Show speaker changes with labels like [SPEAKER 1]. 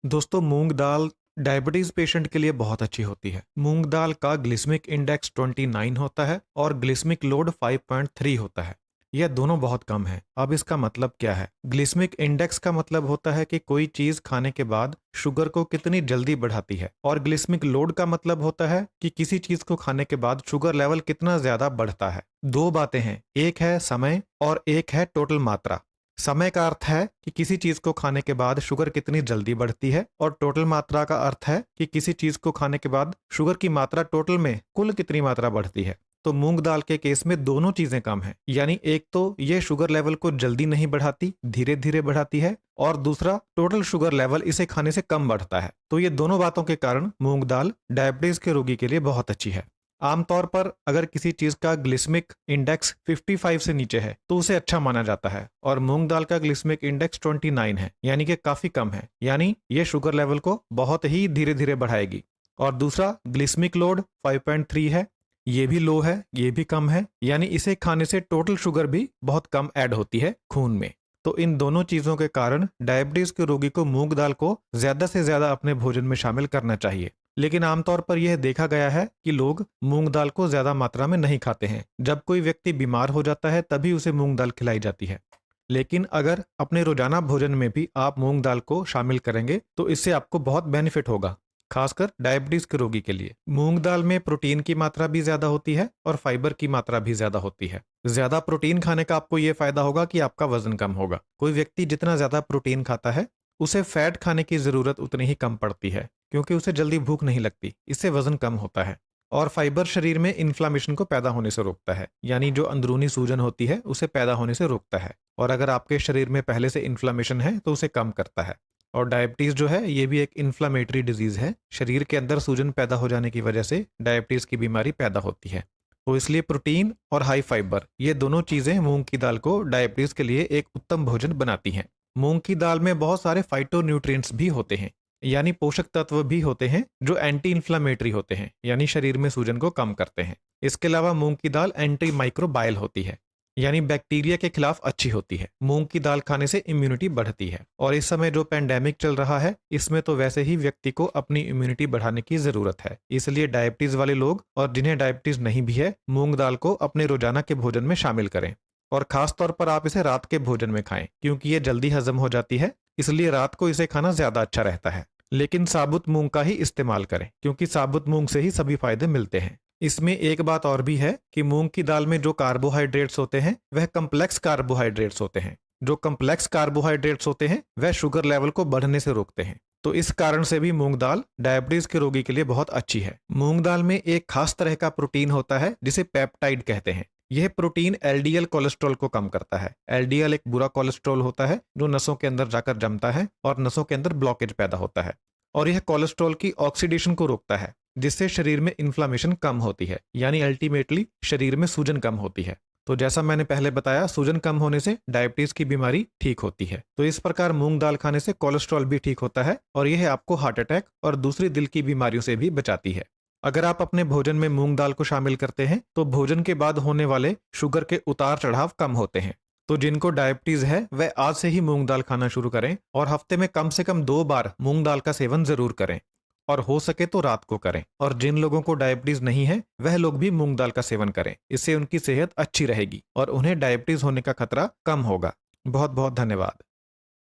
[SPEAKER 1] दोस्तों मूंग दाल diabetes patient के लिए बहुत अच्छी होती है। मूंग दाल का ग्लिसमिक इंडेक्स 29 होता है और ग्लिसमिक लोड 5.3 होता है। यह दोनों बहुत कम है। अब इसका मतलब क्या है? ग्लिसमिक इंडेक्स का मतलब होता है कि कोई चीज खाने के बाद शुगर को कितनी जल्दी बढ़ाती है, और ग्लिसमिक लोड का मतलब होता है कि किसी चीज को खाने के बाद शुगर लेवल कितना ज्यादा बढ़ता है। दो बातें हैं, एक है समय और एक है टोटल मात्रा। समय का अर्थ है कि किसी चीज को खाने के बाद शुगर कितनी जल्दी बढ़ती है, और टोटल मात्रा का अर्थ है कि किसी चीज को खाने के बाद शुगर की मात्रा टोटल में कुल कितनी मात्रा बढ़ती है। तो मूंग दाल के केस में दोनों चीजें कम हैं। यानी एक तो ये शुगर लेवल को जल्दी नहीं बढ़ाती, धीरे धीरे बढ़ाती है, और दूसरा टोटल शुगर लेवल इसे खाने से कम बढ़ता है। तो ये दोनों बातों के कारण मूंग दाल डायबिटीज के रोगी के लिए बहुत अच्छी है। आमतौर पर अगर किसी चीज का ग्लिसमिक इंडेक्स 55 से नीचे है तो उसे अच्छा माना जाता है, और मूंग दाल का ग्लिसमिक इंडेक्स 29 है, यानी कि काफी कम है। यानी ये शुगर लेवल को बहुत ही धीरे धीरे बढ़ाएगी। और दूसरा ग्लिसमिक लोड 5.3 है, ये भी लो है, ये भी कम है, यानी इसे खाने से टोटल शुगर भी बहुत कम ऐड होती है खून में। तो इन दोनों चीजों के कारण डायबिटीज के रोगी को मूंग दाल को ज्यादा से ज्यादा अपने भोजन में शामिल करना चाहिए। लेकिन आमतौर पर यह देखा गया है कि लोग मूंग दाल को ज्यादा मात्रा में नहीं खाते हैं। जब कोई व्यक्ति बीमार हो जाता है तभी उसे मूंग दाल खिलाई जाती है। लेकिन अगर अपने रोजाना भोजन में भी आप मूंग दाल को शामिल करेंगे तो इससे आपको बहुत बेनिफिट होगा, खासकर डायबिटीज के रोगी के लिए। मूंग दाल में प्रोटीन की मात्रा भी ज्यादा होती है और फाइबर की मात्रा भी ज्यादा होती है। ज्यादा प्रोटीन खाने का आपको यह फायदा होगा कि आपका वजन कम होगा। कोई व्यक्ति जितना ज्यादा प्रोटीन खाता है उसे फैट खाने की जरूरत उतनी ही कम पड़ती है, क्योंकि उसे जल्दी भूख नहीं लगती, इससे वजन कम होता है। और फाइबर शरीर में इन्फ्लामेशन को पैदा होने से रोकता है, यानी जो अंदरूनी सूजन होती है उसे पैदा होने से रोकता है। और अगर आपके शरीर में पहले से इन्फ्लामेशन है तो उसे कम करता है। और डायबिटीज जो है ये भी एक इन्फ्लामेटरी डिजीज है। शरीर के अंदर सूजन पैदा हो जाने की वजह से डायबिटीज की बीमारी पैदा होती है। तो इसलिए प्रोटीन और हाई फाइबर ये दोनों चीजें मूंग की दाल को डायबिटीज के लिए एक उत्तम भोजन बनाती हैं। मूंग की दाल में बहुत सारे फाइटोन्यूट्रिएंट्स भी होते हैं, यानी पोषक तत्व भी होते हैं जो एंटी इन्फ्लामेटरी होते हैं, यानी शरीर में सूजन को कम करते हैं। इसके अलावा मूंग की दाल एंटी माइक्रोबायल होती है, यानी बैक्टीरिया के खिलाफ अच्छी होती है। मूंग की दाल खाने से इम्यूनिटी बढ़ती है। और इस समय जो पेंडेमिक चल रहा है इसमें तो वैसे ही व्यक्ति को अपनी इम्यूनिटी बढ़ाने की जरूरत है। इसलिए डायबिटीज वाले लोग और जिन्हें डायबिटीज नहीं भी है, मूंग दाल को अपने रोजाना के भोजन में शामिल करें। और खास तौर पर आप इसे रात के भोजन में खाएं, क्योंकि ये जल्दी हजम हो जाती है, इसलिए रात को इसे खाना ज्यादा अच्छा रहता है। लेकिन साबुत मूंग का ही इस्तेमाल करें, क्योंकि साबुत मूंग से ही सभी फायदे मिलते हैं। इसमें एक बात और भी है कि मूंग की दाल में जो कार्बोहाइड्रेट्स होते हैं वह कम्प्लेक्स कार्बोहाइड्रेट्स होते हैं। जो कम्प्लेक्स कार्बोहाइड्रेट्स होते हैं वह शुगर लेवल को बढ़ने से रोकते हैं। तो इस कारण से भी मूंग दाल डायबिटीज के रोगी के लिए बहुत अच्छी है। मूंग दाल में एक खास तरह का प्रोटीन होता है जिसे पेप्टाइड कहते हैं। यह प्रोटीन एलडीएल कोलेस्ट्रॉल को कम करता है। एलडीएल एक बुरा कोलेस्ट्रॉल होता है जो नसों के अंदर जाकर जमता है और नसों के अंदर ब्लॉकेज पैदा होता है। और यह कोलेस्ट्रॉल की ऑक्सीडेशन को रोकता है, जिससे शरीर में इन्फ्लामेशन कम होती है, यानी अल्टीमेटली शरीर में सूजन कम होती है। तो जैसा मैंने पहले बताया, सूजन कम होने से डायबिटीज की बीमारी ठीक होती है। तो इस प्रकार मूंग दाल खाने से कोलेस्ट्रॉल भी ठीक होता है और यह आपको हार्ट अटैक और दूसरी दिल की बीमारियों से भी बचाती है। अगर आप अपने भोजन में मूंग दाल को शामिल करते हैं तो भोजन के बाद होने वाले शुगर के उतार चढ़ाव कम होते हैं। तो जिनको डायबिटीज है वह आज से ही मूंग दाल खाना शुरू करें और हफ्ते में कम से कम 2 बार मूंग दाल का सेवन जरूर करें, और हो सके तो रात को करें। और जिन लोगों को डायबिटीज नहीं है वह लोग भी मूंग दाल का सेवन करें, इससे उनकी सेहत अच्छी रहेगी और उन्हें डायबिटीज होने का खतरा कम होगा। बहुत बहुत धन्यवाद।